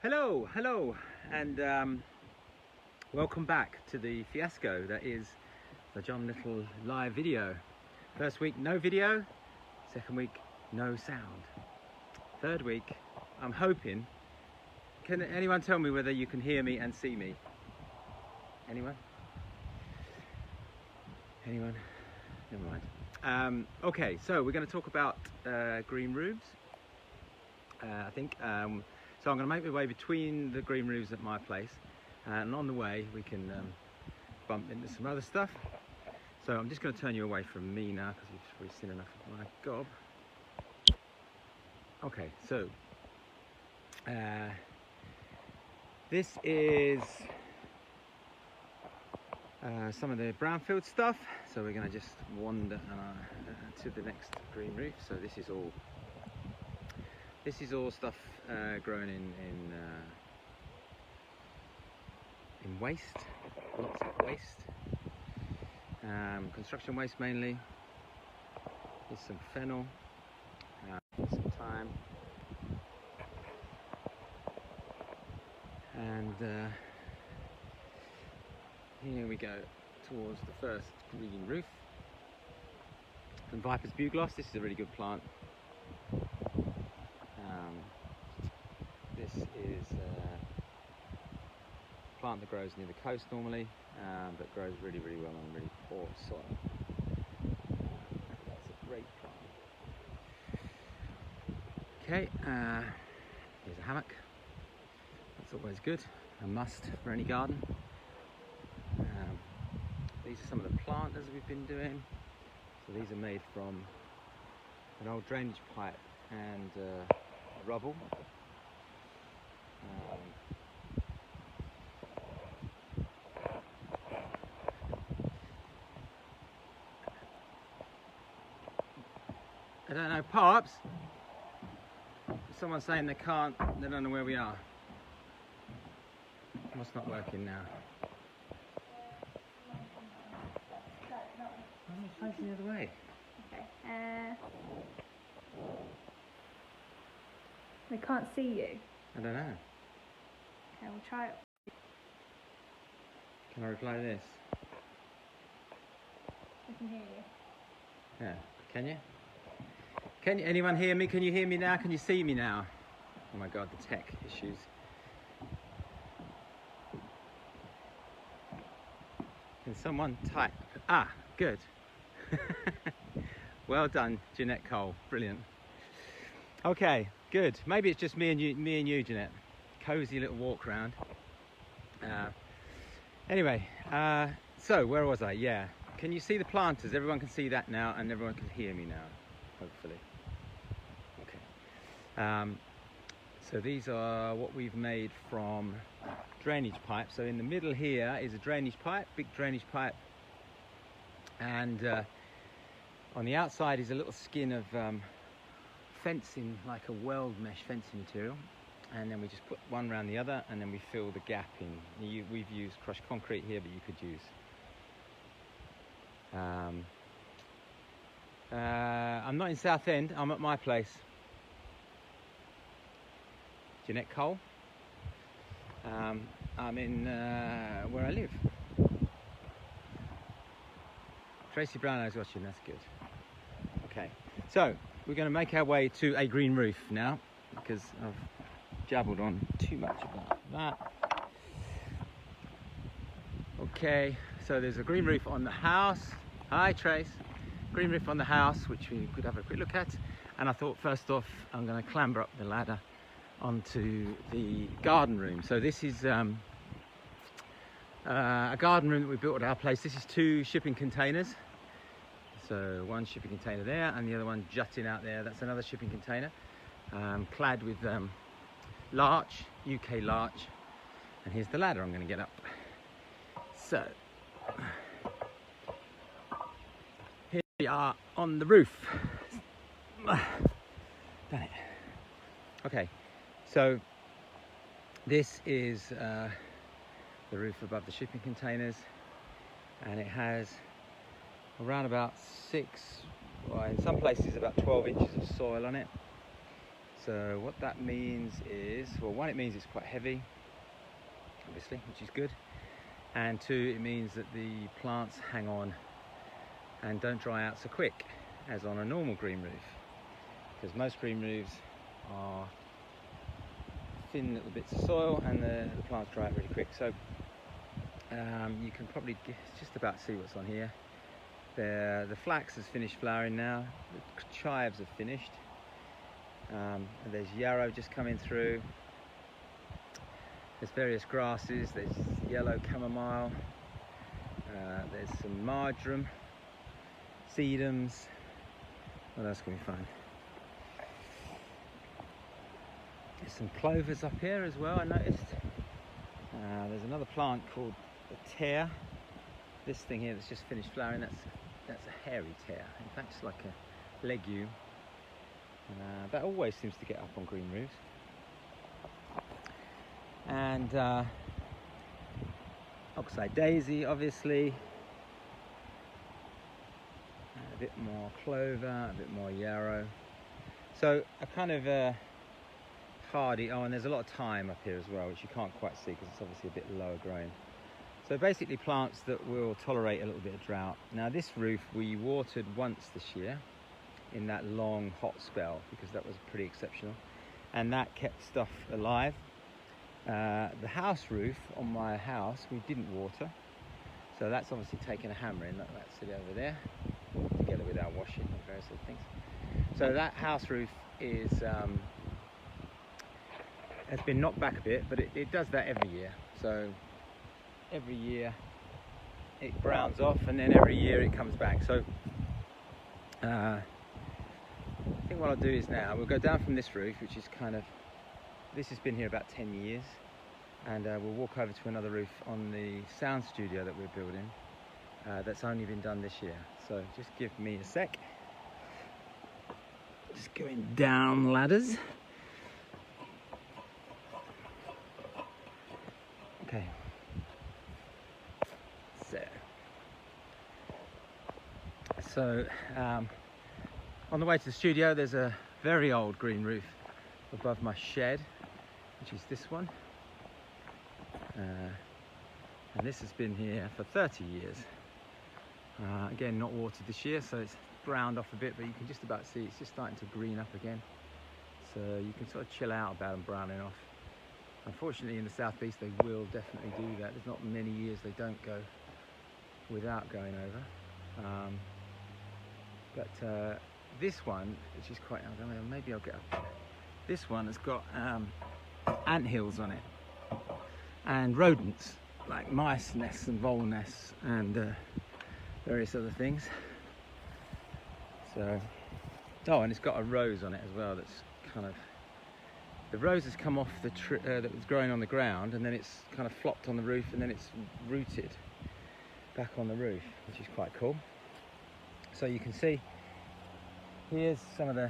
Hello, and welcome back to the fiasco that is the John Little live video. First week, no video. Second week, no sound. Third week, I'm hoping. Can anyone tell me whether you can hear me and see me? Anyone? Anyone? Never mind. Okay, so we're going to talk about green roofs. I think. So I'm going to make my way between the green roofs at my place, and on the way we can bump into some other stuff. So I'm just going to turn you away from me now because you've probably seen enough of my gob. Okay, so this is some of the Brownfield stuff. So we're going to just wander to the next green roof. So this is all stuff grown in waste, lots of waste, construction waste mainly. Here's some fennel, some thyme, and here we go towards the first green roof from Vipersbuglass. This is a really good plant. This is a plant that grows near the coast normally, but grows really well on really poor soil. That's a great plant. Okay, here's a hammock. That's always good, a must for any garden. These are some of the planters we've been doing. So these are made from an old drainage pipe and rubble. I don't know, Pops. Someone's saying they don't know where we are. What's not working now? I'm facing the other way. Okay. They can't see you. I don't know. Okay, we'll try it. Can I reply to this? I can hear you. Yeah. Can you? Can anyone hear me? Can you hear me now? Can you see me now? Oh my God, the tech issues. Can someone type? Ah, good. Well done, Jeanette Cole. Brilliant. Okay, good. Maybe it's just me and you, Jeanette. Cozy little walk around. Anyway, so where was I? Yeah. Can you see the planters? Everyone can see that now, and everyone can hear me now, hopefully. Okay. So these are what we've made from drainage pipe. So in the middle here is a drainage pipe, big drainage pipe, and on the outside is a little skin of fencing, like a weld mesh fencing material, and then we just put one around the other, and then we fill the gap in. We've used crushed concrete here, but you could use I'm not in Southend, I'm at my place. Jeanette Cole. I'm in where I live. Tracy Brownow's watching, that's good. Okay, so we're going to make our way to a green roof now, because I've jabbled on too much about that. Okay, so there's a green roof on the house. Hi Trace. Green roof on the house, which we could have a quick look at. And I thought first off, I'm going to clamber up the ladder onto the garden room. So this is a garden room that we built at our place. This is 2 shipping containers. So one shipping container there, and the other one jutting out there. That's another shipping container, clad with larch, UK larch. And here's the ladder I'm going to get up. So here we are on the roof. Done it. Okay, so this is the roof above the shipping containers, and it has around about 6, well, in some places about 12 inches of soil on it. So what that means is, well, one, it means it's quite heavy, obviously, which is good. And two, it means that the plants hang on and don't dry out so quick as on a normal green roof. Because most green roofs are thin little bits of soil and the plants dry out really quick. So you can probably just about see what's on here. The flax has finished flowering now, the chives have finished, and there's yarrow just coming through. There's various grasses, there's yellow chamomile, there's some marjoram, sedums. What else can we find? There's some clovers up here as well, I noticed. There's another plant called the tear. This thing here that's just finished flowering, that's a hairy tear. In fact, it's like a legume. That always seems to get up on green roofs. And oxeye daisy, obviously. A bit more clover, a bit more yarrow. So a kind of hardy. Oh, and there's a lot of thyme up here as well, which you can't quite see because it's obviously a bit lower growing. So basically plants that will tolerate a little bit of drought. Now this roof we watered once this year in that long hot spell because that was pretty exceptional, and that kept stuff alive. The house roof on my house we didn't water, so that's obviously taken a hammering. That's it over there, together with our washing and various other things. So that house roof is has been knocked back a bit, but it does that every year. So every year it browns off, and then every year it comes back. So I think what I'll do is now we'll go down from this roof, which is this has been here about 10 years, and we'll walk over to another roof on the sound studio that we're building that's only been done this year. So just give me a sec. Just going down ladders. Okay. So on the way to the studio there's a very old green roof above my shed, which is this one, and this has been here for 30 years. Again, not watered this year, so it's browned off a bit, but you can just about see it's just starting to green up again, so you can sort of chill out about them browning off. Unfortunately in the southeast they will definitely do that. There's not many years they don't go without going over. But this one, which is quite, I don't know, maybe I'll get up. This one has got anthills on it, and rodents like mice nests and vole nests and various other things. So, oh, and it's got a rose on it as well. That's kind of, the rose has come off the tree that was growing on the ground, and then it's kind of flopped on the roof, and then it's rooted back on the roof, which is quite cool. So you can see here's some of the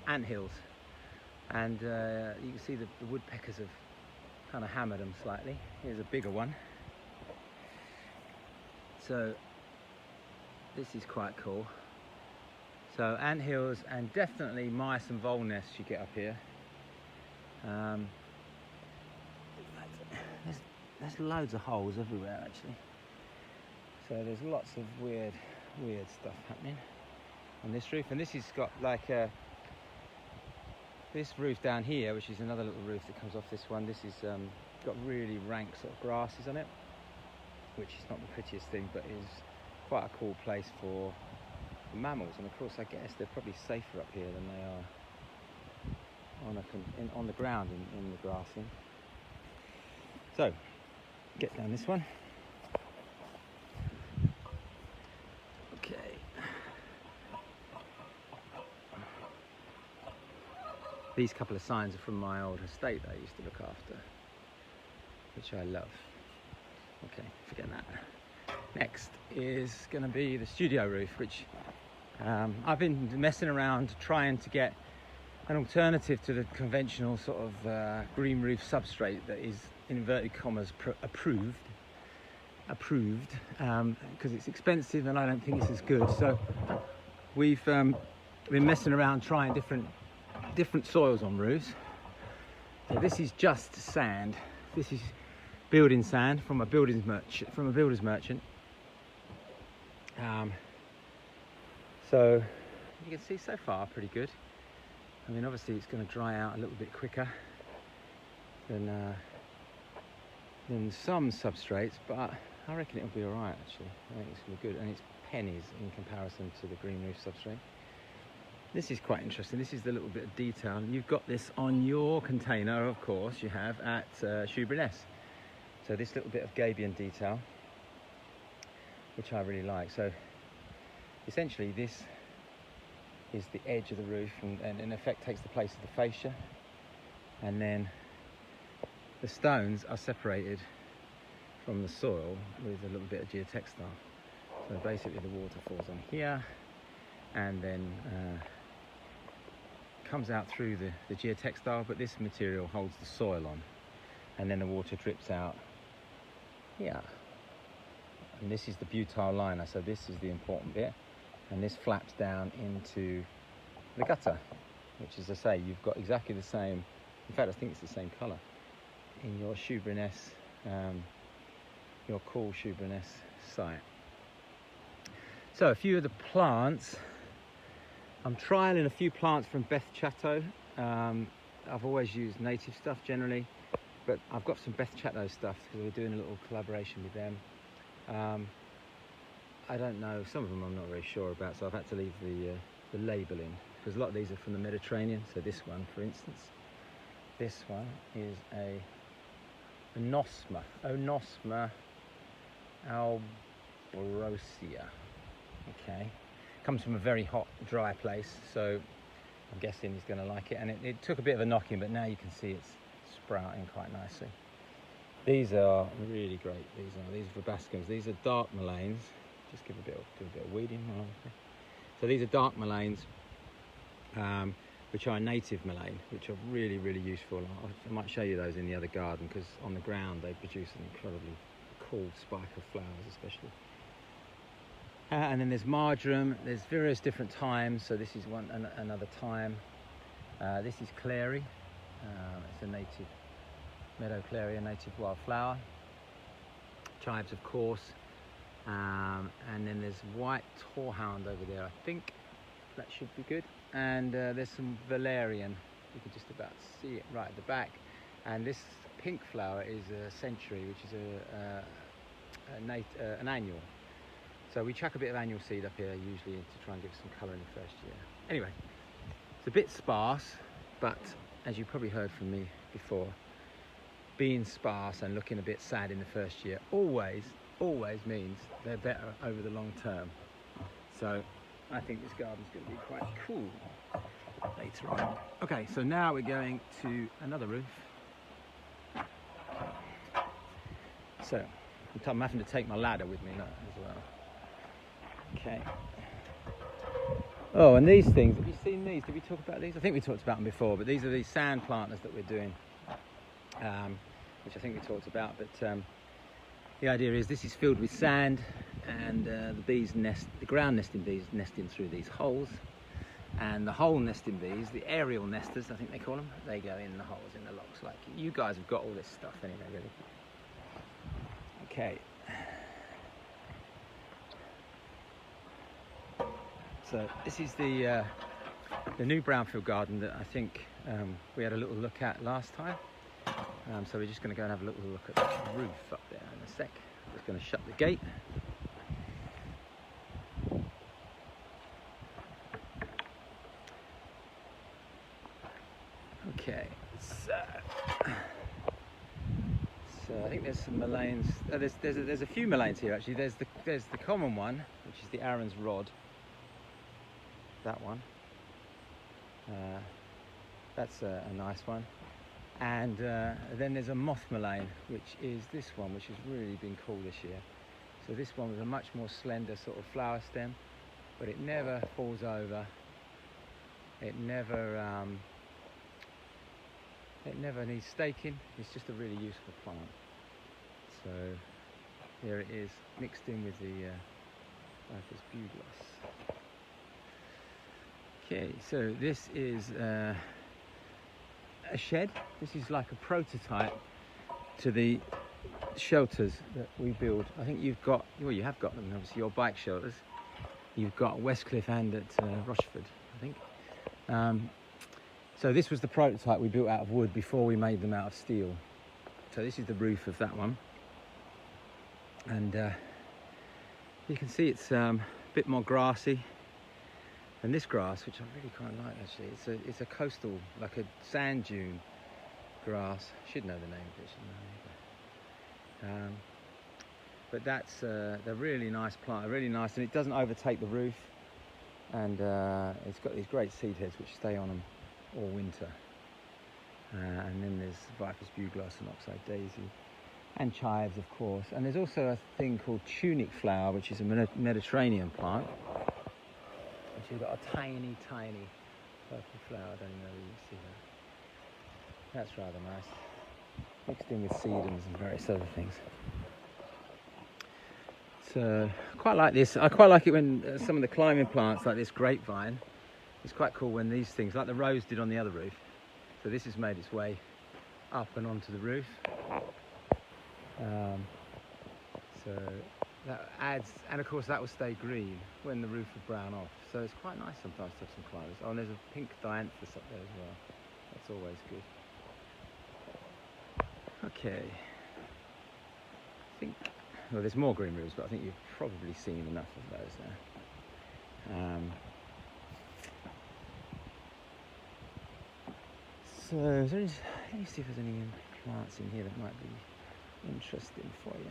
anthills, and you can see the woodpeckers have kind of hammered them slightly. Here's a bigger one. So this is quite cool. So anthills and definitely mice and vole nests you get up here. There's loads of holes everywhere actually. So there's lots of weird stuff happening on this roof, and this has got like this roof down here, which is another little roof that comes off this one. This is got really rank sort of grasses on it, which is not the prettiest thing, but is quite a cool place for mammals. And of course, I guess they're probably safer up here than they are on the ground in the grassing. So, get down this one. These couple of signs are from my old estate that I used to look after, which I love. Okay, forget that. Next is going to be the studio roof, which I've been messing around trying to get an alternative to the conventional sort of green roof substrate that is, in inverted commas, approved, because it's expensive and I don't think it's as good. So we've been messing around trying different different soils on roofs. So this is just sand. This is building sand from a builder's merchant. So you can see so far pretty good. I mean, obviously it's going to dry out a little bit quicker than some substrates, but I reckon it'll be all right actually. I think it's going to be good, and it's pennies in comparison to the green roof substrate. This is quite interesting. This is the little bit of detail. You've got this on your container, of course, you have at Shoeburyness. So this little bit of gabion detail, which I really like. So essentially this is the edge of the roof, and in effect takes the place of the fascia, and then the stones are separated from the soil with a little bit of geotextile. So basically the water falls on here and then comes out through the geotextile, but this material holds the soil on, and then the water drips out here. And this is the butyl liner, so this is the important bit, and this flaps down into the gutter, which, as I say, you've got exactly the same, in fact I think it's the same colour in your Shoeburyness, your cool Shoeburyness site. So a few of the plants, I'm trialling a few plants from Beth Chatto. I've always used native stuff generally, but I've got some Beth Chatto stuff because we're doing a little collaboration with them. I don't know, some of them I'm not very sure about, so I've had to leave the labelling, because a lot of these are from the Mediterranean. So this one, for instance, this one is a Onosma alborosia. Okay, comes from a very hot, dry place, so I'm guessing he's going to like it. And it took a bit of a knocking, but now you can see it's sprouting quite nicely. These are really great. These are verbascums. These are dark mulleins. Just do a bit of weeding. So these are dark mulleins, which are a native mullein, which are really, really useful. I might show you those in the other garden, because on the ground they produce an incredibly cool spike of flowers, especially. And then there's marjoram. There's various different times. So this is another time. This is clary. It's a native meadow clary, a native wildflower. Chives, of course. And then there's white torehound over there, I think. That should be good. And there's some valerian. You can just about see it right at the back. And this pink flower is a century, which is an annual. So we chuck a bit of annual seed up here usually to try and give some colour in the first year. Anyway, it's a bit sparse, but as you probably heard from me before, being sparse and looking a bit sad in the first year always means they're better over the long term. So I think this garden's going to be quite cool later on. Okay, so now we're going to another roof. So I'm having to take my ladder with me now as well. Okay. Oh, and these things, have you seen these? Did we talk about these? I think we talked about them before, but these are these sand planters that we're doing, which I think we talked about. But the idea is this is filled with sand, and the ground nesting bees nesting through these holes, and the hole nesting bees, the aerial nesters, I think they call them, they go in the holes in the logs. Like you guys have got all this stuff anyway, really. Okay. So this is the new Brownfield garden that I think we had a little look at last time. So we're just going to go and have a little look at the roof up there in a sec. I'm just going to shut the gate. Okay, so I think there's some mulleins. There's a few mulleins here actually. There's the common one, which is the Aaron's rod. That one. That's a nice one. And then there's a moth mullein, which is this one, which has really been cool this year. So this one was a much more slender sort of flower stem, but it never falls over. It never needs staking. It's just a really useful plant. So here it is, mixed in with the Vipersbuglass. Okay, so this is a shed. This is like a prototype to the shelters that we build. I think you've got, well, you have got them, obviously, your bike shelters. You've got Westcliff and at Rochford, I think. So this was the prototype we built out of wood before we made them out of steel. So this is the roof of that one. And you can see it's a bit more grassy than this grass, which I really quite like actually. It's a coastal, like a sand dune grass. I should know the name of it, shouldn't I? But that's a really nice plant, really nice, and it doesn't overtake the roof. And it's got these great seed heads which stay on them all winter. And then there's Vipersbuglass and oxeye daisy, and chives, of course. And there's also a thing called tunic flower, which is a Mediterranean plant. Which you've got a tiny, tiny purple flower. I don't even know if you can see that. That's rather nice. Mixed in with sedums and various other things. So, I quite like this. I quite like it when some of the climbing plants, like this grapevine, it's quite cool when these things, like the rose did on the other roof. So this has made its way up and onto the roof. So that adds, and of course that will stay green when the roof will brown off. So it's quite nice sometimes to have some climbers. Oh, and there's a pink dianthus up there as well. That's always good. Okay. I think, well, there's more green roofs, but I think you've probably seen enough of those there. So let me see if there's any plants in here that might be interesting for you.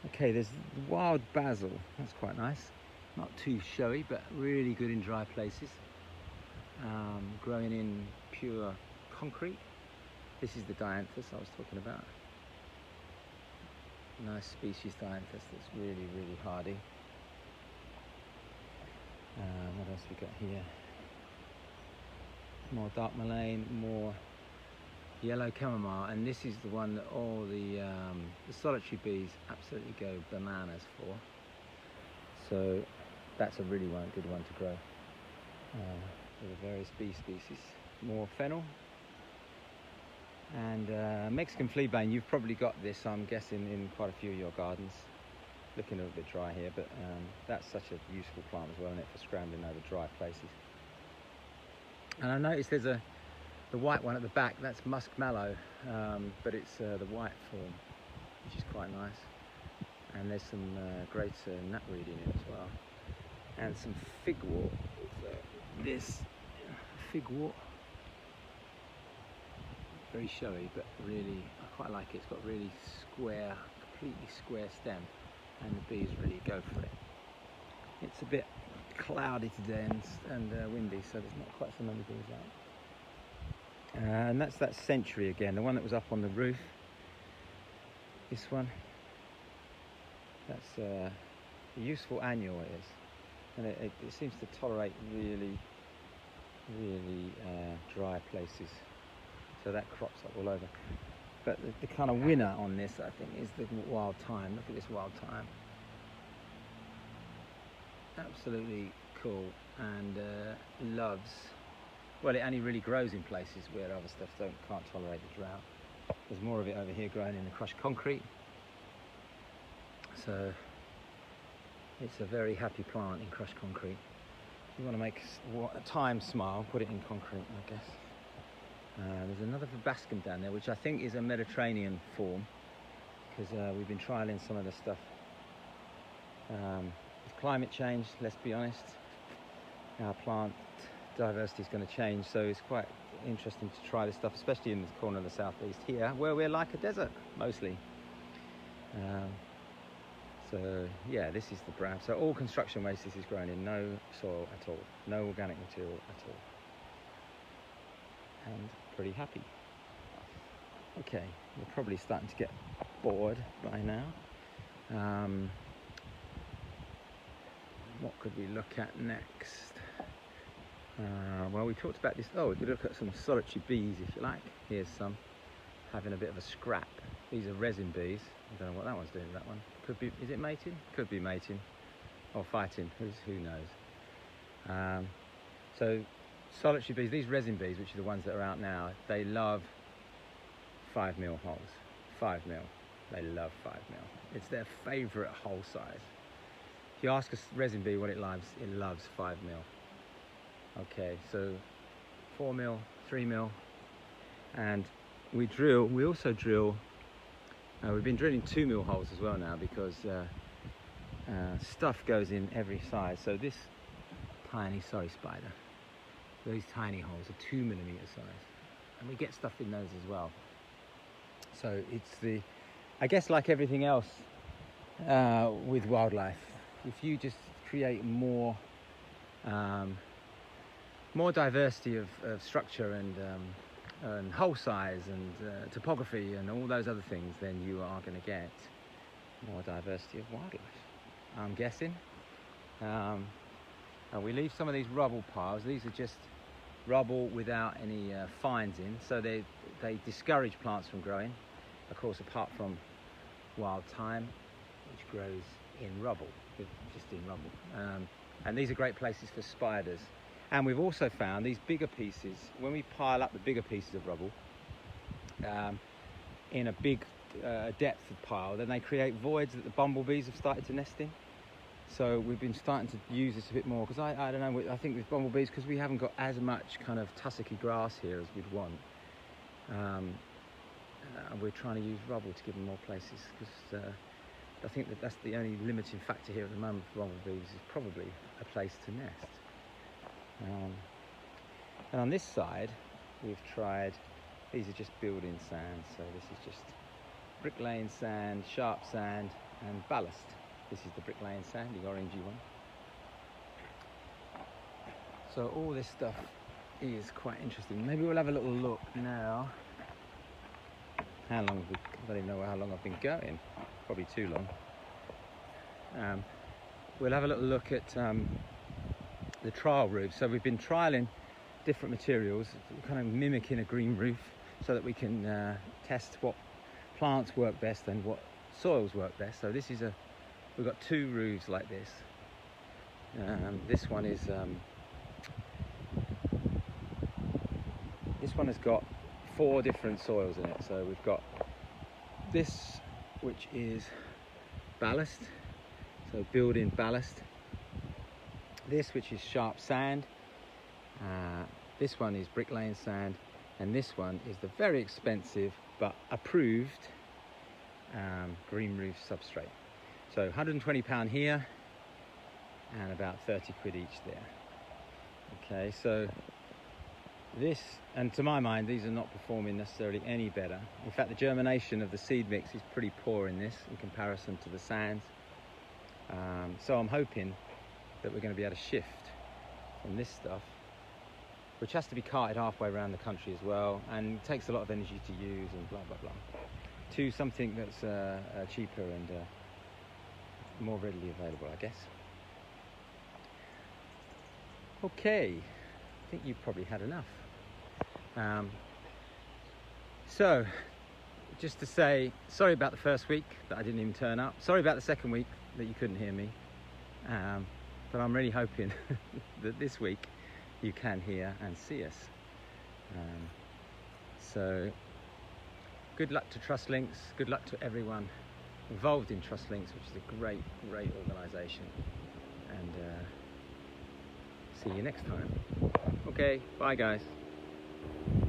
Okay, there's wild basil. That's quite nice. Not too showy, but really good in dry places. Growing in pure concrete. This is the dianthus I was talking about. Nice species dianthus that's really, really hardy. What else we got here? More dark mullein, more yellow chamomile, and this is the one that all the solitary bees absolutely go bananas for. So that's a really good one to grow. For the various bee species. More fennel. And Mexican fleabane, you've probably got this, I'm guessing, in quite a few of your gardens. Looking a little bit dry here, but that's such a useful plant as well, isn't it, for scrambling over dry places. And I noticed there's the white one at the back, that's muskmallow, but it's the white form, which is quite nice. And there's some great knapweed in it as well. And some figwort. So this figwort, very showy, but really, I quite like it. It's got really square, completely square stem, and the bees really go for it. It's a bit cloudy today and windy, so there's not quite so many bees out. And that's that century again, the one that was up on the roof. This one. That's a useful annual, it is. And it seems to tolerate really, really dry places. So that crops up all over. But the kind of winner on this, I think, is the wild thyme. Look at this wild thyme. Absolutely cool, and loves, well, it only really grows in places where other stuff can't tolerate the drought. There's more of it over here growing in the crushed concrete. So it's a very happy plant in crushed concrete. If you want to make thyme smile, put it in concrete, I guess. There's another verbascum down there, which I think is a Mediterranean form, because we've been trialling some of the stuff. With climate change, let's be honest, our plant diversity is going to change, so it's quite interesting to try this stuff, especially in the corner of the southeast here, where we're like a desert, mostly. So yeah, this is the brown. So all construction waste this is grown in, no soil at all, no organic material at all. And pretty happy. Okay, we're probably starting to get bored by now. What could we look at next? Well, we talked about this. Oh, we could look at some solitary bees if you like. Here's some having a bit of a scrap. These are resin bees. I don't know what that one's doing. That one could be. Is it mating? Could be mating or fighting. Who knows? So solitary bees, these resin bees, which are the ones that are out now, they love 5mm holes. 5mm. They love 5mm. It's their favourite hole size. If you ask a resin bee what it loves 5mm. Okay, so 4mm, 3mm, and we also drill, we've been drilling 2mm holes as well now, because stuff goes in every size. So this tiny, sorry spider, those tiny holes are 2mm size, and we get stuff in those as well. So it's I guess like everything else with wildlife, if you just create more diversity of structure and hole size and topography and all those other things, then you are going to get more diversity of wildlife, I'm guessing. And we leave some of these rubble piles. These are just rubble without any fines in, so they discourage plants from growing, of course, apart from wild thyme, which grows in rubble, just in rubble. And these are great places for spiders. And we've also found these bigger pieces, when we pile up the bigger pieces of rubble in a big depth of pile, then they create voids that the bumblebees have started to nest in. So we've been starting to use this a bit more, because I don't know, I think with bumblebees, because we haven't got as much kind of tussocky grass here as we'd want, we're trying to use rubble to give them more places, because I think that's the only limiting factor here at the moment for bumblebees, is probably a place to nest. And on this side we've tried, these are just building sand, so this is just bricklaying sand, sharp sand and ballast. This is the bricklaying sand, the orangey one. So all this stuff is quite interesting. Maybe we'll have a little look now. How long have we, I don't even know how long I've been going, probably too long. We'll have a little look at the trial roof. So we've been trialing different materials, kind of mimicking a green roof, so that we can test what plants work best and what soils work best. So this is we've got 2 roofs like this. This one has got 4 different soils in it. So we've got this, which is ballast, so built-in ballast. This, which is sharp sand. This one is bricklaying sand, and this one is the very expensive but approved green roof substrate. So £120 here and about 30 quid each there. Okay, so this, and to my mind, these are not performing necessarily any better. In fact, the germination of the seed mix is pretty poor in this in comparison to the sands. So I'm hoping that we're going to be able to shift from this stuff, which has to be carted halfway around the country as well, and it takes a lot of energy to use and blah blah blah, to something that's cheaper and more readily available, I guess. Okay, I think you've probably had enough. So just to say sorry about the first week that I didn't even turn up, sorry about the second week that you couldn't hear me, but I'm really hoping that this week you can hear and see us. So good luck to Trust Links, good luck to everyone involved in Trust Links, which is a great organisation, and see you next time. Okay, bye guys.